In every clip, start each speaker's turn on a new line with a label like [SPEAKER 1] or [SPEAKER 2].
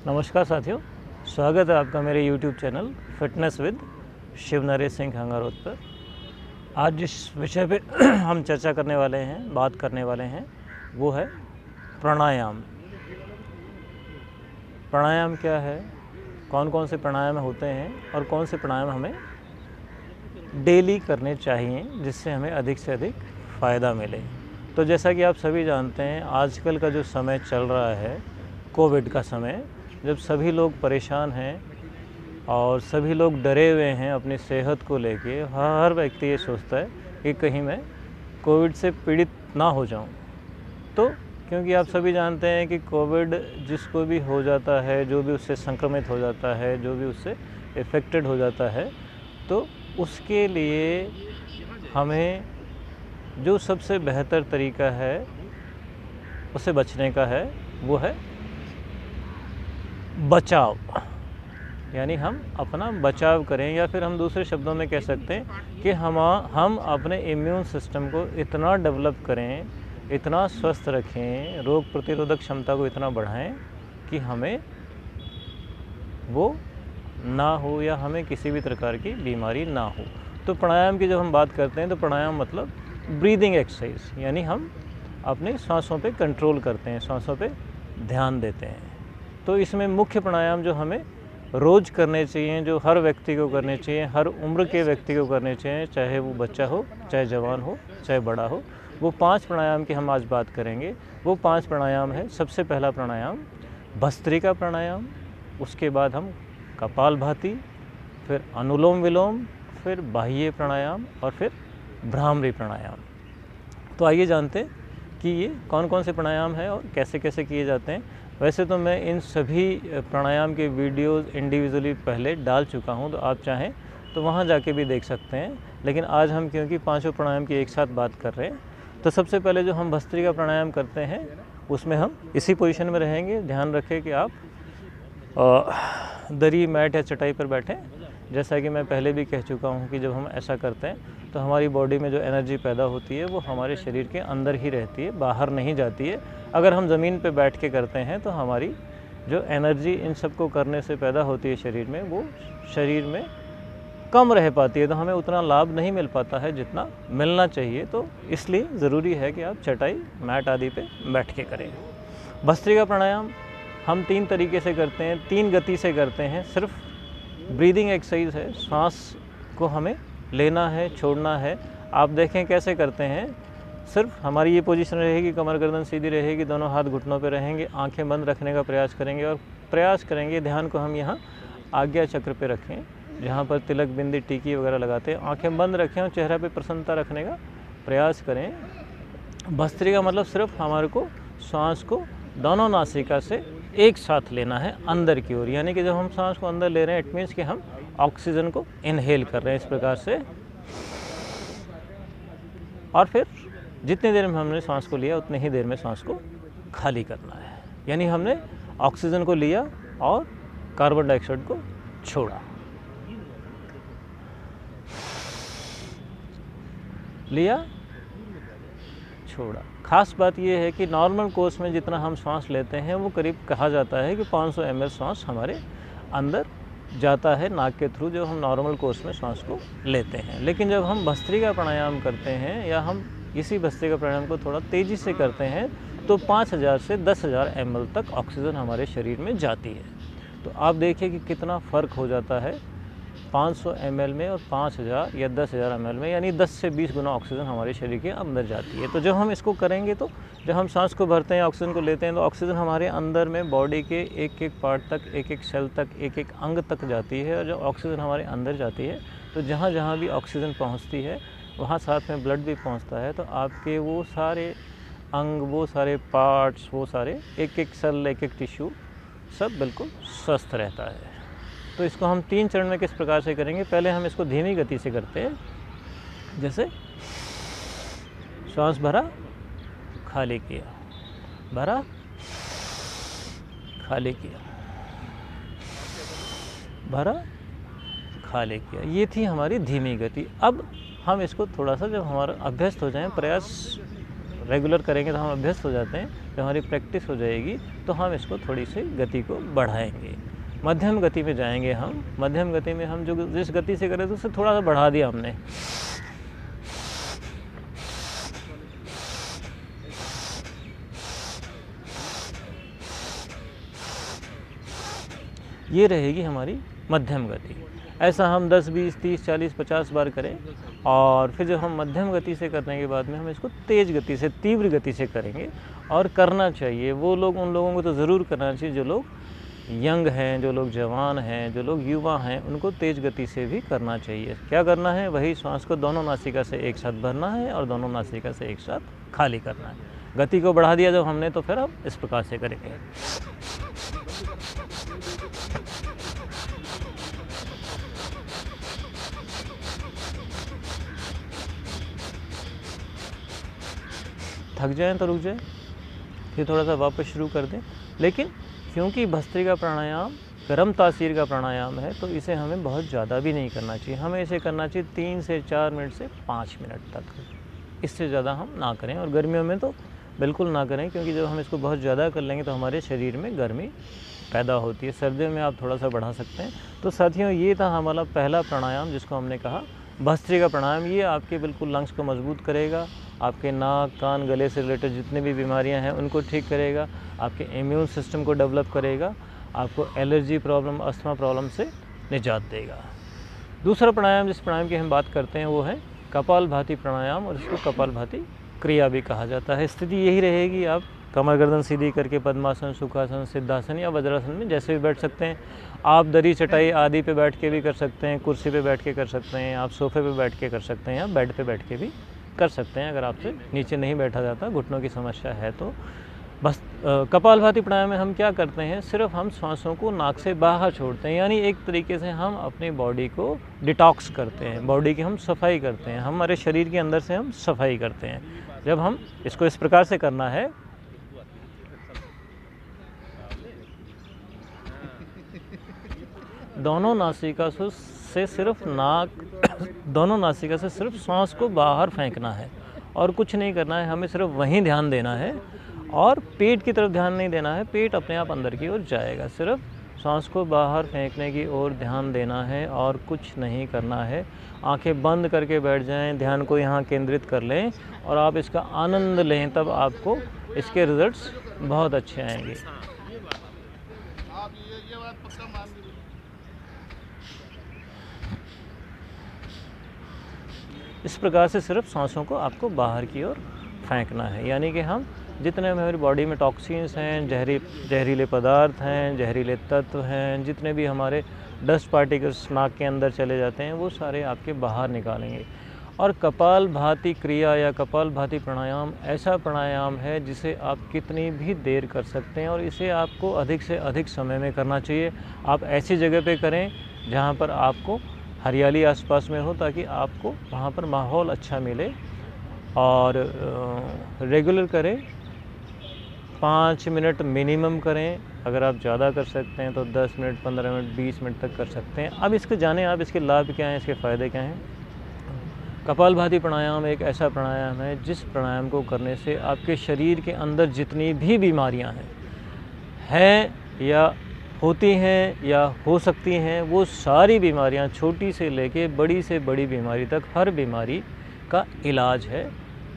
[SPEAKER 1] नमस्कार साथियों, स्वागत है आपका मेरे YouTube channel fitness with Shiv Naresh Singh Khangarot पर। आज जिस विषय पे हम चर्चा करने वाले हैं, बात करने वाले हैं, वो है प्राणायाम। प्राणायाम क्या है, कौन कौन से प्राणायाम होते हैं और कौन से प्राणायाम हमें डेली करने चाहिए जिससे हमें अधिक से अधिक फ़ायदा मिले। तो जैसा कि आप सभी जानते हैं, आजकल का जो समय चल रहा है, कोविड का समय, जब सभी लोग परेशान हैं और सभी लोग डरे हुए हैं अपनी सेहत को लेके। हर व्यक्ति ये सोचता है कि कहीं मैं कोविड से पीड़ित ना हो जाऊं। तो क्योंकि आप सभी जानते हैं कि कोविड जिसको भी हो जाता है, जो भी उससे संक्रमित हो जाता है, जो भी उससे इफ़ेक्टेड हो जाता है, तो उसके लिए हमें जो सबसे बेहतर तरीका है उससे बचने का है, वो है बचाव। यानी हम अपना बचाव करें, या फिर हम दूसरे शब्दों में कह सकते हैं कि हम अपने इम्यून सिस्टम को इतना डेवलप करें, इतना स्वस्थ रखें, रोग प्रतिरोधक क्षमता को इतना बढ़ाएं कि हमें वो ना हो या हमें किसी भी प्रकार की बीमारी ना हो। तो प्राणायाम की जब हम बात करते हैं तो प्राणायाम मतलब ब्रीदिंग एक्सरसाइज, यानी हम अपने सांसों पे कंट्रोल करते हैं, सांसों पे ध्यान देते हैं। तो इसमें मुख्य प्राणायाम जो हमें रोज़ करने चाहिए, जो हर व्यक्ति को करने चाहिए, हर उम्र के व्यक्ति को करने चाहिए, चाहे वो बच्चा हो, चाहे जवान हो, चाहे बड़ा हो, वो 5 प्राणायाम की हम आज बात करेंगे। वो 5 प्राणायाम है। सबसे पहला प्राणायाम भस्त्रिका प्राणायाम, उसके बाद हम कपालभाति, फिर अनुलोम विलोम, फिर बाह्य प्राणायाम और फिर भ्रामरी प्राणायाम। तो आइए जानते हैं कि ये कौन कौन से प्राणायाम हैं और कैसे कैसे किए जाते हैं। वैसे तो मैं इन सभी प्राणायाम के वीडियोस इंडिविजुअली पहले डाल चुका हूं, तो आप चाहें तो वहां जाके भी देख सकते हैं। लेकिन आज हम क्योंकि 5 प्राणायाम की एक साथ बात कर रहे हैं, तो सबसे पहले जो हम भस्त्रिका प्राणायाम करते हैं उसमें हम इसी पोजीशन में रहेंगे। ध्यान रखें कि आप दरी, मैट या चटाई पर बैठें। जैसा कि मैं पहले भी कह चुका हूं कि जब हम ऐसा करते हैं तो हमारी बॉडी में जो एनर्जी पैदा होती है वो हमारे शरीर के अंदर ही रहती है, बाहर नहीं जाती है। अगर हम ज़मीन पे बैठ के करते हैं तो हमारी जो एनर्जी इन सब को करने से पैदा होती है शरीर में, वो शरीर में कम रह पाती है, तो हमें उतना लाभ नहीं मिल पाता है जितना मिलना चाहिए। तो इसलिए ज़रूरी है कि आप चटाई, मैट आदि पे बैठ के करें। भस्त्रिका प्राणायाम हम 3 तरीके से करते हैं, 3 गति से करते हैं। सिर्फ ब्रीदिंग एक्सरसाइज है, सांस को हमें लेना है, छोड़ना है। आप देखें कैसे करते हैं। सिर्फ हमारी ये पोजीशन रहेगी, कमर गर्दन सीधी रहेगी, दोनों हाथ घुटनों पे रहेंगे, आंखें बंद रखने का प्रयास करेंगे और प्रयास करेंगे ध्यान को हम यहाँ आज्ञा चक्र पे रखें, जहाँ पर तिलक, बिंदी, टीकी वगैरह लगाते हैं। आंखें बंद रखें और चेहरा पे प्रसन्नता रखने का प्रयास करें। भस्त्रिका मतलब सिर्फ हमारे को सांस को दोनों नासिका से एक साथ लेना है अंदर की ओर, यानी कि जब हम सांस को अंदर ले रहे हैं, इट मीन्स कि हम ऑक्सीजन को इनहेल कर रहे हैं इस प्रकार से। और फिर जितनी देर में हमने सांस को लिया उतनी ही देर में सांस को खाली करना है। यानी हमने ऑक्सीजन को लिया और कार्बन डाइऑक्साइड को छोड़ा, लिया, छोड़ा। खास बात यह है कि नॉर्मल कोर्स में जितना हम सांस लेते हैं वो करीब कहा जाता है कि 500 ml सांस हमारे अंदर जाता है नाक के थ्रू, जो हम नॉर्मल कोर्स में सांस को लेते हैं। लेकिन जब हम भस्त्रिका प्राणायाम करते हैं या हम इसी भस्त्रिका प्राणायाम को थोड़ा तेज़ी से करते हैं तो 5000 से 10,000 ml तक ऑक्सीजन हमारे शरीर में जाती है। तो आप देखिए कि कितना फ़र्क हो जाता है 500 ml में और 5000 या 10,000 ml में, यानी 10 से 20 गुना ऑक्सीजन हमारे शरीर के अंदर जाती है। तो जब हम इसको करेंगे तो जब हम सांस को भरते हैं, ऑक्सीजन को लेते हैं, तो ऑक्सीजन हमारे अंदर में बॉडी के एक एक पार्ट तक, एक एक सेल तक, एक एक अंग तक जाती है। और जब ऑक्सीजन हमारे अंदर जाती है तो जहाँ जहाँ भी ऑक्सीजन पहुँचती है वहाँ साथ में ब्लड भी पहुँचता है। तो आपके वो सारे अंग, वो सारे पार्ट्स, वो सारे एक एक सेल, एक एक टिश्यू सब बिल्कुल स्वस्थ रहता है। तो इसको हम 3 चरण में किस प्रकार से करेंगे। पहले हम इसको धीमी गति से करते हैं। जैसे सांस भरा, खाली किया, भरा, खाली किया, भरा, खाली किया। ये थी हमारी धीमी गति। अब हम इसको थोड़ा सा, जब हमारा अभ्यस्त हो जाए, प्रयास रेगुलर करेंगे तो हम अभ्यस्त हो जाते हैं। जब हमारी प्रैक्टिस हो जाएगी तो तो हम इसको थोड़ी सी गति को बढ़ाएंगे, मध्यम गति में जाएंगे हम। मध्यम गति में हम जो जिस गति से करें तो उससे थोड़ा सा बढ़ा दिया हमने। ये रहेगी हमारी मध्यम गति। ऐसा हम 10, 20, 30, 40, 50 बार करें, और फिर जब हम मध्यम गति से करने के बाद में हम इसको तेज़ गति से, तीव्र गति से करेंगे। और करना चाहिए वो लोग, उन लोगों को तो ज़रूर करना चाहिए जो लोग यंग हैं, जो लोग जवान हैं, जो लोग युवा हैं, उनको तेज़ गति से भी करना चाहिए। क्या करना है? वही श्वास को दोनों नासिका से एक साथ भरना है और दोनों नासिका से एक साथ खाली करना है। गति को बढ़ा दिया जब हमने, तो फिर अब इस प्रकार से करेंगे। थक जाएं तो रुक जाएं, फिर थोड़ा सा वापस शुरू कर दें। लेकिन क्योंकि भस्त्रिका प्राणायाम गर्म तासीर का प्राणायाम है, तो इसे हमें बहुत ज़्यादा भी नहीं करना चाहिए। हमें इसे करना चाहिए 3 से 4 मिनट से 5 मिनट तक, इससे ज़्यादा हम ना करें। और गर्मियों में तो बिल्कुल ना करें, क्योंकि जब हम इसको बहुत ज़्यादा कर लेंगे तो हमारे शरीर में गर्मी पैदा होती है। सर्दियों में आप थोड़ा सा बढ़ा सकते हैं। तो साथियों, ये था हमारा पहला प्राणायाम, जिसको हमने कहा भस्त्रिका प्राणायाम। ये आपके बिल्कुल लंग्स को मजबूत करेगा, आपके नाक, कान, गले से रिलेटेड जितनी भी बीमारियां हैं उनको ठीक करेगा, आपके इम्यून सिस्टम को डेवलप करेगा, आपको एलर्जी प्रॉब्लम, अस्थमा प्रॉब्लम से निजात देगा। दूसरा प्राणायाम, जिस प्राणायाम की हम बात करते हैं, वो है कपालभाति प्राणायाम, और इसको कपालभाति क्रिया भी कहा जाता है। स्थिति यही रहेगी, आप कमर गर्दन सीधी करके पद्मासन, सुखासन, सिद्धासन या वज्रासन में जैसे भी बैठ सकते हैं। आप दरी, चटाई आदि पे बैठ के भी कर सकते हैं, कुर्सी पे बैठ के कर सकते हैं, आप सोफे पे बैठ के कर सकते हैं, या बेड पे बैठ के भी कर सकते हैं। अगर आपसे नीचे नहीं बैठा जाता, घुटनों की समस्या है तो। बस कपालभाति प्राणायाम में हम क्या करते हैं, सिर्फ हम सांसों को नाक से बाहर छोड़ते हैं, यानी एक तरीके से हम अपनी बॉडी को डिटॉक्स करते हैं, बॉडी की हम सफाई करते हैं, हमारे शरीर के अंदर से हम सफाई करते हैं। जब हम इसको इस प्रकार से करना है, दोनों नासिका से सिर्फ दोनों नासिका से सिर्फ सांस को बाहर फेंकना है और कुछ नहीं करना है। हमें सिर्फ वहीं ध्यान देना है और पेट की तरफ ध्यान नहीं देना है, पेट अपने आप अंदर की ओर जाएगा। सिर्फ सांस को बाहर फेंकने की ओर ध्यान देना है और कुछ नहीं करना है। आंखें बंद करके बैठ जाएं, ध्यान को यहाँ केंद्रित कर लें और आप इसका आनंद लें, तब आपको इसके रिजल्ट्स बहुत अच्छे आएंगे। इस प्रकार से सिर्फ सांसों को आपको बाहर की ओर फेंकना है, यानी कि हम जितने हमारी बॉडी में टॉक्सिन्स हैं, जहरीले पदार्थ हैं, जहरीले तत्व हैं, जितने भी हमारे डस्ट पार्टिकल्स नाक के अंदर चले जाते हैं, वो सारे आपके बाहर निकालेंगे। और कपालभाति क्रिया या कपालभाति प्राणायाम ऐसा प्राणायाम है जिसे आप कितनी भी देर कर सकते हैं और इसे आपको अधिक से अधिक समय में करना चाहिए। आप ऐसी जगह पे करें जहाँ पर आपको हरियाली आसपास में हो, ताकि आपको वहाँ पर माहौल अच्छा मिले। और रेगुलर करें, 5 मिनट मिनिमम करें। अगर आप ज़्यादा कर सकते हैं तो 10 मिनट, 15 मिनट, 20 मिनट तक कर सकते हैं। अब इसके जाने आप इसके लाभ क्या हैं, इसके फ़ायदे क्या हैं। कपालभाति प्राणायाम एक ऐसा प्राणायाम है जिस प्राणायाम को करने से आपके शरीर के अंदर जितनी भी बीमारियां हैं या होती हैं या हो सकती हैं, वो सारी बीमारियां, छोटी से लेके बड़ी से बड़ी बीमारी तक, हर बीमारी का इलाज है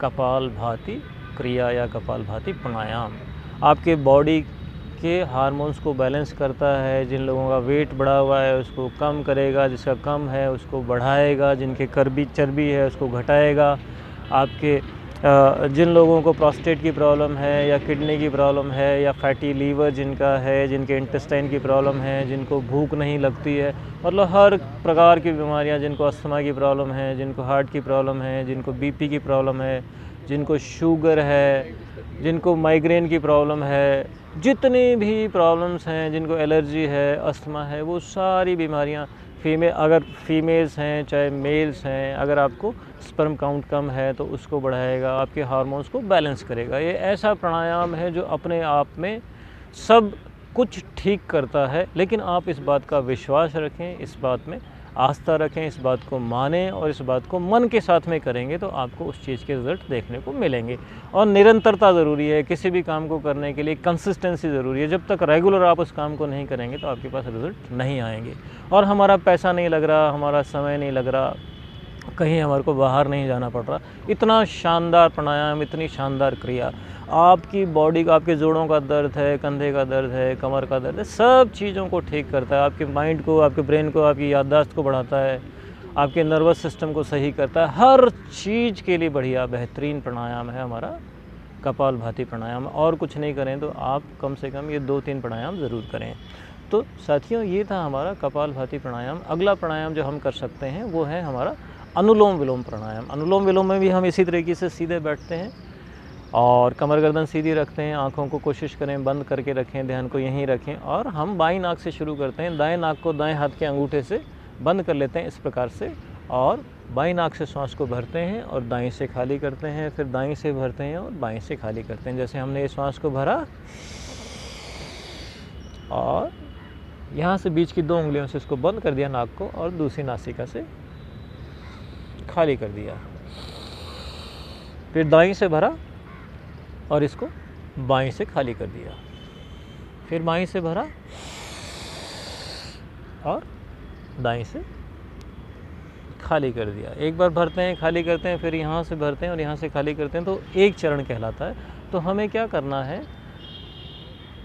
[SPEAKER 1] कपालभाति क्रिया या कपालभाति प्राणायाम। आपके बॉडी के हार्मोन्स को बैलेंस करता है। जिन लोगों का वेट बढ़ा हुआ है उसको कम करेगा, जिसका कम है उसको बढ़ाएगा, जिनके चर्बी है उसको घटाएगा। आपके जिन लोगों को प्रोस्टेट की प्रॉब्लम है या किडनी की प्रॉब्लम है या फैटी लीवर जिनका है, जिनके इंटेस्टाइन की प्रॉब्लम है, जिनको भूख नहीं लगती है, मतलब हर प्रकार की बीमारियां, जिनको अस्थमा की प्रॉब्लम है, जिनको हार्ट की प्रॉब्लम है, जिनको बीपी की प्रॉब्लम है, जिनको शुगर है, जिनको माइग्रेन की प्रॉब्लम है, जितनी भी प्रॉब्लम्स हैं, जिनको एलर्जी है, अस्थमा है, वो सारी बीमारियां, अगर फीमेल्स हैं चाहे मेल्स हैं, अगर आपको स्पर्म काउंट कम है तो उसको बढ़ाएगा, आपके हार्मोन्स को बैलेंस करेगा। ये ऐसा प्राणायाम है जो अपने आप में सब कुछ ठीक करता है। लेकिन आप इस बात का विश्वास रखें, इस बात में आस्था रखें, इस बात को मानें और इस बात को मन के साथ में करेंगे तो आपको उस चीज़ के रिज़ल्ट देखने को मिलेंगे। और निरंतरता ज़रूरी है, किसी भी काम को करने के लिए कंसिस्टेंसी ज़रूरी है। जब तक रेगुलर आप उस काम को नहीं करेंगे तो आपके पास रिज़ल्ट नहीं आएंगे। और हमारा पैसा नहीं लग रहा, हमारा समय नहीं लग रहा, कहीं हमारे को बाहर नहीं जाना पड़ रहा, इतना शानदार प्राणायाम, इतनी शानदार क्रिया आपकी बॉडी का, आपके जोड़ों का दर्द है, कंधे का दर्द है, कमर का दर्द है, सब चीज़ों को ठीक करता है। आपके माइंड को, आपके ब्रेन को, आपकी याददाश्त को बढ़ाता है, आपके नर्वस सिस्टम को सही करता है। हर चीज़ के लिए बढ़िया बेहतरीन प्राणायाम है हमारा कपालभाति प्राणायाम। और कुछ नहीं करें तो आप कम से कम ये 2-3 प्राणायाम ज़रूर करें। तो साथियों, ये था हमारा कपालभाति प्राणायाम। अगला प्राणायाम जो हम कर सकते हैं वो है हमारा अनुलोम विलोम प्राणायाम। अनुलोम विलोम में भी हम इसी तरीके से सीधे बैठते हैं और कमर गर्दन सीधी रखते हैं, आँखों को कोशिश करें बंद करके रखें, ध्यान को यहीं रखें और हम बाईं नाक से शुरू करते हैं। दाएं नाक को दाएं हाथ के अंगूठे से बंद कर लेते हैं इस प्रकार से और बाईं नाक से सांस को भरते हैं और दाएं से खाली करते हैं, फिर दाएं से भरते हैं और बाएं से खाली करते हैं। जैसे हमने ये सांस को भरा और यहाँ से बीच की 2 उंगलियों से इसको बंद कर दिया नाक को और दूसरी नासिका से खाली कर दिया, फिर दाईं से भरा और इसको बाईं से खाली कर दिया, फिर बाईं से भरा और दाईं से खाली कर दिया। एक बार भरते हैं, खाली करते हैं, फिर यहाँ से भरते हैं और यहाँ से खाली करते हैं, तो एक चरण कहलाता है। तो हमें क्या करना है,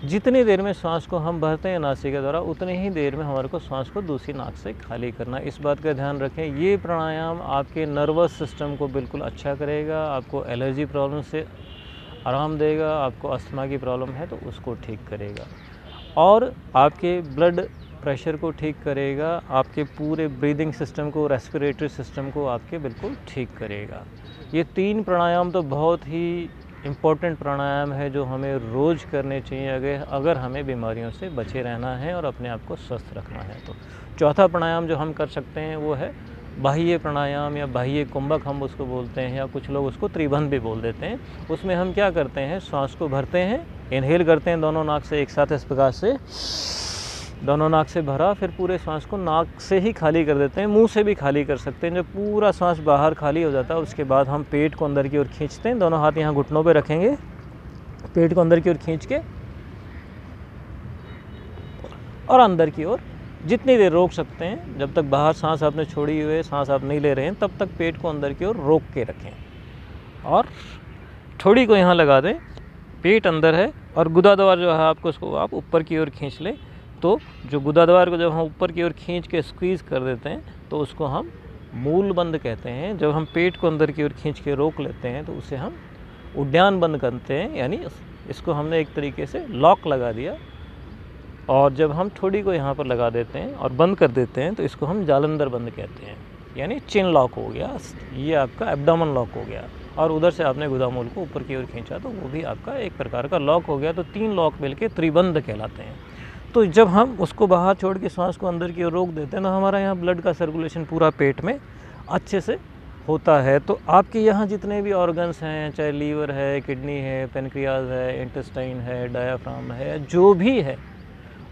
[SPEAKER 1] जितनी देर में सांस को हम भरते हैं नासिका द्वारा, उतनी ही देर में हमारे को सांस को दूसरी नाक से खाली करना। इस बात का ध्यान रखें। ये प्राणायाम आपके नर्वस सिस्टम को बिल्कुल अच्छा करेगा, आपको एलर्जी प्रॉब्लम से आराम देगा, आपको अस्थमा की प्रॉब्लम है तो उसको ठीक करेगा और आपके ब्लड प्रेशर को ठीक करेगा, आपके पूरे ब्रीदिंग सिस्टम को, रेस्पिरेटरी सिस्टम को आपके बिल्कुल ठीक करेगा। ये 3 प्राणायाम तो बहुत ही इम्पोर्टेंट प्राणायाम है जो हमें रोज़ करने चाहिए अगर हमें बीमारियों से बचे रहना है और अपने आप को स्वस्थ रखना है। तो चौथा प्राणायाम जो हम कर सकते हैं वो है बाह्य प्राणायाम या बाह्य कुंभक हम उसको बोलते हैं, या कुछ लोग उसको त्रिबंध भी बोल देते हैं। उसमें हम क्या करते हैं, सांस को भरते हैं, इनहेल करते हैं दोनों नाक से एक साथ इस प्रकार से, दोनों नाक से भरा, फिर पूरे सांस को नाक से ही खाली कर देते हैं, मुंह से भी खाली कर सकते हैं। जब पूरा सांस बाहर खाली हो जाता है उसके बाद हम पेट को अंदर की ओर खींचते हैं, दोनों हाथ यहाँ घुटनों पे रखेंगे, पेट को अंदर की ओर खींच के और अंदर की ओर जितनी देर रोक सकते हैं, जब तक बाहर सांस आपने छोड़ी हुई है, सांस आप नहीं ले रहे हैं, तब तक पेट को अंदर की ओर रोक के रखें और ठोड़ी को यहाँ लगा दें। पेट अंदर है और गुदाद्वार जो है आपको उसको आप ऊपर की ओर खींच लें। तो जो गुदाद्वार को जब हम ऊपर की ओर खींच के स्क्वीज़ कर देते हैं तो उसको हम मूल बंद कहते हैं। जब हम पेट को अंदर की ओर खींच के रोक लेते हैं तो उसे हम उद्यान बंद करते हैं, यानी इसको हमने एक तरीके से लॉक लगा दिया। और जब हम ठोड़ी को यहाँ पर लगा देते हैं और बंद कर देते हैं तो इसको हम जालंधर बंद कहते हैं, यानी चिन लॉक हो गया, ये आपका एब्डोमेन लॉक हो गया। और उधर से आपने गुदामूल को ऊपर की ओर खींचा तो वो भी आपका एक प्रकार का लॉक हो गया। तो 3 लॉक मिलके त्रिबंध कहलाते हैं। तो जब हम उसको बाहर छोड़ के सांस को अंदर की ओर रोक देते हैं तो हमारा यहाँ ब्लड का सर्कुलेशन पूरा पेट में अच्छे से होता है। तो आपके यहाँ जितने भी ऑर्गन्स हैं, चाहे लीवर है, किडनी है, पेनक्रियाज है, इंटेस्टाइन है, डायाफ्राम है, जो भी है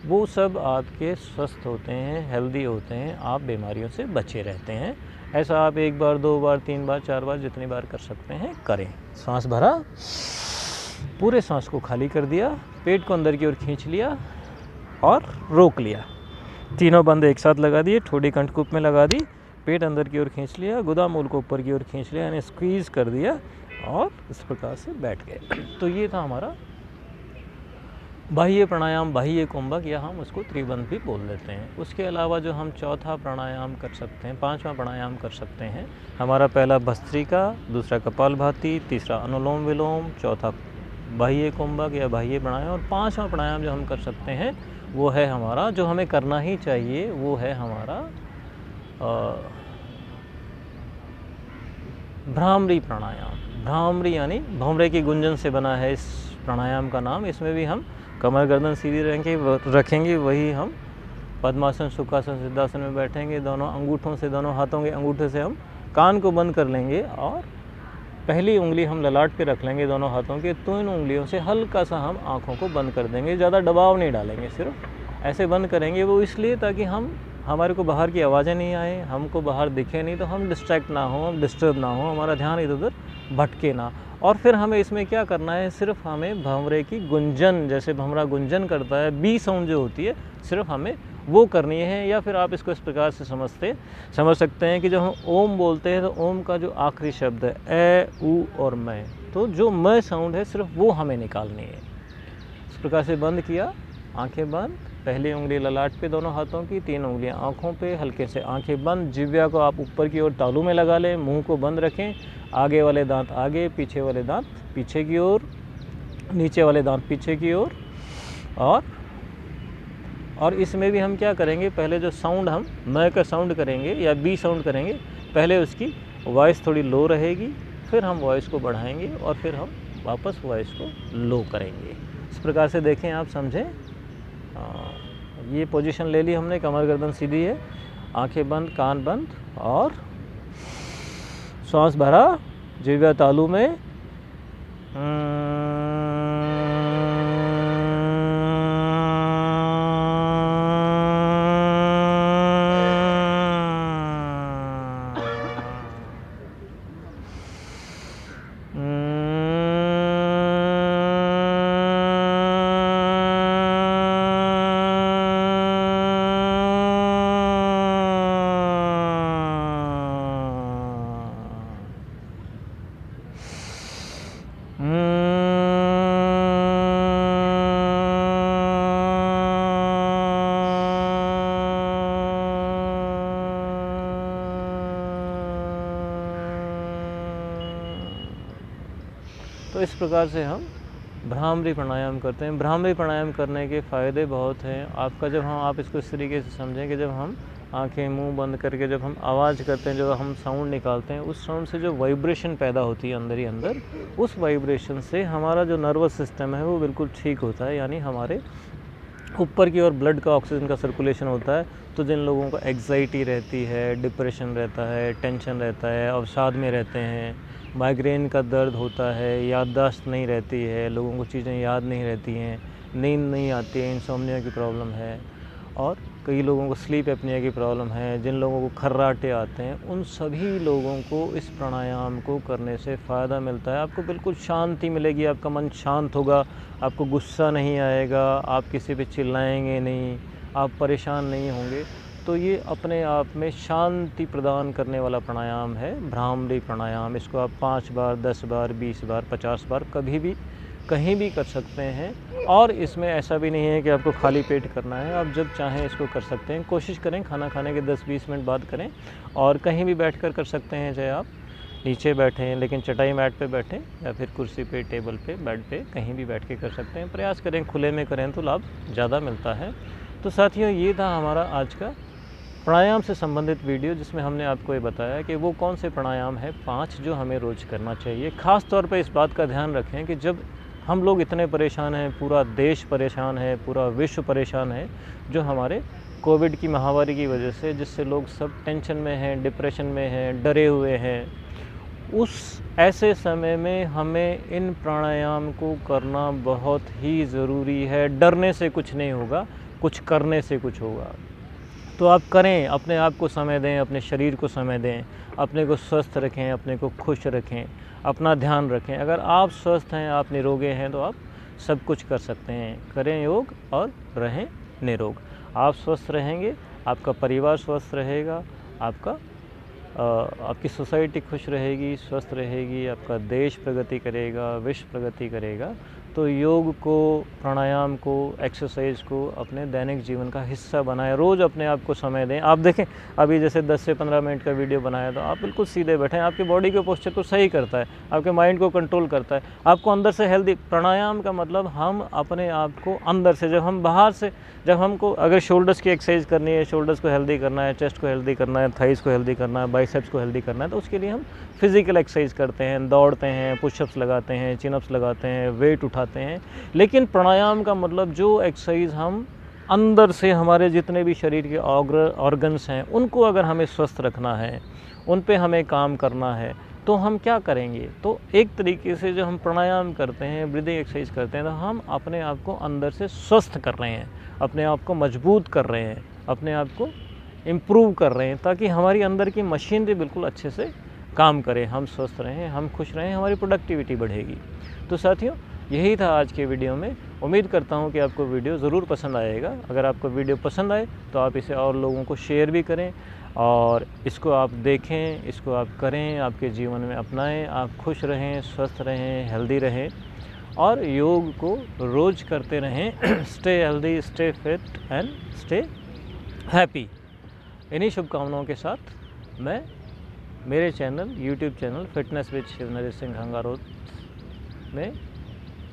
[SPEAKER 1] वो सब आपके स्वस्थ होते हैं, हेल्दी होते हैं, आप बीमारियों से बचे रहते हैं। ऐसा आप 1 बार, 2 बार, 3 बार, 4 बार जितनी बार कर सकते हैं करें। सांस भरा, पूरे सांस को खाली कर दिया, पेट को अंदर की ओर खींच लिया और रोक लिया। तीनों बंद एक साथ लगा दिए, ठोड़ी कंठकूप में लगा दी, पेट अंदर की ओर खींच लिया, गुदामूल को ऊपर की ओर खींच लिया, यानी स्क्वीज़ कर दिया और इस प्रकार से बैठ गए। तो ये था हमारा बाह्य प्राणायाम, बाह्य कुंभक, या हम उसको त्रिबंध भी बोल देते हैं। उसके अलावा जो हम चौथा प्राणायाम कर सकते हैं, 5वां प्राणायाम कर सकते हैं, हमारा पहला भस्त्रिका, दूसरा कपालभाति, तीसरा अनुलोम विलोम, चौथा बाह्य कुंभक या बाह्य प्राणायाम, और 5वां प्राणायाम जो हम कर सकते हैं वो है हमारा, जो हमें करना ही चाहिए, वो है हमारा भ्रामरी प्राणायाम। भ्रामरी यानी भौमरे की गुंजन से बना है इस प्राणायाम का नाम। इसमें भी हम कमर गर्दन सीधी रखेंगे, वही हम पद्मासन, सुखासन, सिद्धासन में बैठेंगे। दोनों अंगूठों से, दोनों हाथों के अंगूठे से हम कान को बंद कर लेंगे और पहली उंगली हम ललाट पे रख लेंगे दोनों हाथों के। तो इन उंगलियों से हल्का सा हम आँखों को बंद कर देंगे, ज़्यादा दबाव नहीं डालेंगे, सिर्फ ऐसे बंद करेंगे। वो इसलिए ताकि हम हमारे को बाहर की आवाज़ें नहीं आए, हमको बाहर दिखे नहीं, तो हम डिस्ट्रैक्ट ना हो, हम डिस्टर्ब ना हो, हमारा ध्यान इधर उधर भटके ना। और फिर हमें इसमें क्या करना है, सिर्फ हमें भंवरे की गुंजन, जैसे भंवरा गुंजन करता है, बी साउंड जो होती है, सिर्फ हमें वो करनी है। या फिर आप इसको इस प्रकार से समझ सकते हैं कि जब हम ओम बोलते हैं तो ओम का जो आखिरी शब्द है ए, ऊ और मैं, तो जो मैं साउंड है सिर्फ वो हमें निकालनी है। इस प्रकार से बंद किया, आंखें बंद, पहली उंगली ललाट पे दोनों हाथों की, 3 उंगलियां आंखों पे, हल्के से आंखें बंद। जिह्वा को आप ऊपर की ओर तालू में लगा लें, मुंह को बंद रखें, आगे वाले दांत आगे, पीछे वाले दांत पीछे की ओर, नीचे वाले दांत पीछे की ओर। और इसमें भी हम क्या करेंगे, पहले जो साउंड हम म का साउंड करेंगे या बी साउंड करेंगे, पहले उसकी वॉइस थोड़ी लो रहेगी, फिर हम वॉइस को बढ़ाएंगे और फिर हम वापस वॉइस को लो करेंगे। इस प्रकार से देखें, आप समझें। ये पोजीशन ले ली हमने, कमर गर्दन सीधी है, आंखें बंद, कान बंद, और श्वास भरा जिह्वा तालू में, तो इस प्रकार से हम भ्रामरी प्राणायाम करते हैं। भ्रामरी प्राणायाम करने के फ़ायदे बहुत हैं। आपका जब आप इसको इस तरीके से समझें कि जब हम आंखें मुंह बंद करके जब हम आवाज़ करते हैं, जब हम साउंड निकालते हैं, उस साउंड से जो वाइब्रेशन पैदा होती है अंदर ही अंदर, उस वाइब्रेशन से हमारा जो नर्वस सिस्टम है वो बिल्कुल ठीक होता है। यानी हमारे ऊपर की ओर ब्लड का, ऑक्सीजन का सर्कुलेशन होता है। तो जिन लोगों को एग्जाइटी रहती है, डिप्रेशन रहता है, टेंशन रहता है, अवसाद में रहते हैं, माइग्रेन का दर्द होता है, याददाश्त नहीं रहती है, लोगों को चीज़ें याद नहीं रहती हैं, नींद नहीं आती है, इंसोम्निया की प्रॉब्लम है, और कई लोगों को स्लीप एपनिया की प्रॉब्लम है, जिन लोगों को खर्राटे आते हैं, उन सभी लोगों को इस प्राणायाम को करने से फ़ायदा मिलता है। आपको बिल्कुल शांति मिलेगी, आपका मन शांत होगा, आपको गुस्सा नहीं आएगा, आप किसी पे चिल्लाएंगे नहीं, आप परेशान नहीं होंगे। तो ये अपने आप में शांति प्रदान करने वाला प्राणायाम है भ्रामरी प्राणायाम। इसको आप 5 बार, 10 बार, 20 बार, 50 बार कभी भी कहीं भी कर सकते हैं। और इसमें ऐसा भी नहीं है कि आपको खाली पेट करना है, आप जब चाहें इसको कर सकते हैं। कोशिश करें खाना खाने के 10-20 मिनट बाद करें, और कहीं भी बैठकर कर सकते हैं, चाहे आप नीचे बैठें लेकिन चटाई मैट पे बैठें, या फिर कुर्सी पे, टेबल पे, बेड पे, कहीं भी बैठ के कर सकते हैं। प्रयास करें खुले में करें तो लाभ ज़्यादा मिलता है। तो साथियों, ये था हमारा आज का प्राणायाम से संबंधित वीडियो, जिसमें हमने आपको ये बताया कि वो कौन से प्राणायाम है 5 जो हमें रोज़ करना चाहिए। ख़ास तौर पे इस बात का ध्यान रखें कि जब हम लोग इतने परेशान हैं, पूरा देश परेशान है, पूरा विश्व परेशान है, जो हमारे कोविड की महामारी की वजह से, जिससे लोग सब टेंशन में हैं, डिप्रेशन में हैं, डरे हुए हैं, उस ऐसे समय में हमें इन प्राणायाम को करना बहुत ही ज़रूरी है। डरने से कुछ नहीं होगा, कुछ करने से कुछ होगा। तो आप करें, अपने आप को समय दें, अपने शरीर को समय दें, अपने को स्वस्थ रखें, अपने को खुश रखें, अपना ध्यान रखें। अगर आप स्वस्थ हैं, आप निरोगे हैं, तो आप सब कुछ कर सकते हैं। करें योग और रहें निरोग। आप स्वस्थ रहेंगे, आपका परिवार स्वस्थ रहेगा, आपकी सोसाइटी खुश रहेगी, स्वस्थ रहेगी, आपका देश प्रगति करेगा, विश्व प्रगति करेगा। तो योग को, प्राणायाम को, एक्सरसाइज को अपने दैनिक जीवन का हिस्सा बनाएं। रोज़ अपने आप को समय दें। आप देखें, अभी जैसे 10 से 15 मिनट का वीडियो बनाया, तो आप बिल्कुल सीधे बैठें। आपकी बॉडी के पोस्चर को सही करता है, आपके माइंड को कंट्रोल करता है, आपको अंदर से हेल्दी। प्राणायाम का मतलब हम अपने आप को अंदर से, जब हम बाहर से, जब हमको अगर शोल्डर्स की एक्सरसाइज करनी है, शोल्डर्स को हेल्दी करना है, चेस्ट को हेल्दी करना है, थाइस को हेल्दी करना है, बाइसेप्स को हेल्दी करना है, तो उसके लिए हम फिज़िकल एक्सरसाइज करते हैं, दौड़ते हैं, पुशअप्स लगाते हैं, चिनअप्स लगाते हैं, वेट उठाते हैं। लेकिन प्राणायाम का मतलब जो एक्सरसाइज हम अंदर से, हमारे जितने भी शरीर के ऑर्गन्स हैं, उनको अगर हमें स्वस्थ रखना है, उन पे हमें काम करना है, तो हम क्या करेंगे? तो एक तरीके से जो हम प्राणायाम करते हैं, ब्रीदिंग एक्सरसाइज करते हैं, तो हम अपने आप को अंदर से स्वस्थ कर रहे हैं, अपने आप को मजबूत कर रहे हैं, अपने आप को इम्प्रूव कर रहे हैं, ताकि हमारी अंदर की मशीनरी बिल्कुल अच्छे से काम करे, हम स्वस्थ रहें, हम खुश रहें, हमारी प्रोडक्टिविटी बढ़ेगी। तो साथियों, यही था आज के वीडियो में। उम्मीद करता हूँ कि आपको वीडियो ज़रूर पसंद आएगा। अगर आपको वीडियो पसंद आए तो आप इसे और लोगों को शेयर भी करें और इसको आप देखें, इसको आप करें, आपके जीवन में अपनाएं। आप खुश रहें, स्वस्थ रहें, हेल्दी रहें और योग को रोज़ करते रहें। Stay healthy, stay fit and stay happy. इन्हीं शुभकामनाओं के साथ मैं मेरे channel, YouTube channel fitness with Shiv Naresh Singh Hangarot में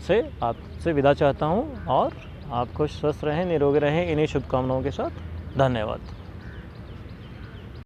[SPEAKER 1] से आपसे विदा चाहता हूँ और आप खुश स्वस्थ रहें, निरोगी रहें। इन्हीं शुभकामनाओं के साथ धन्यवाद।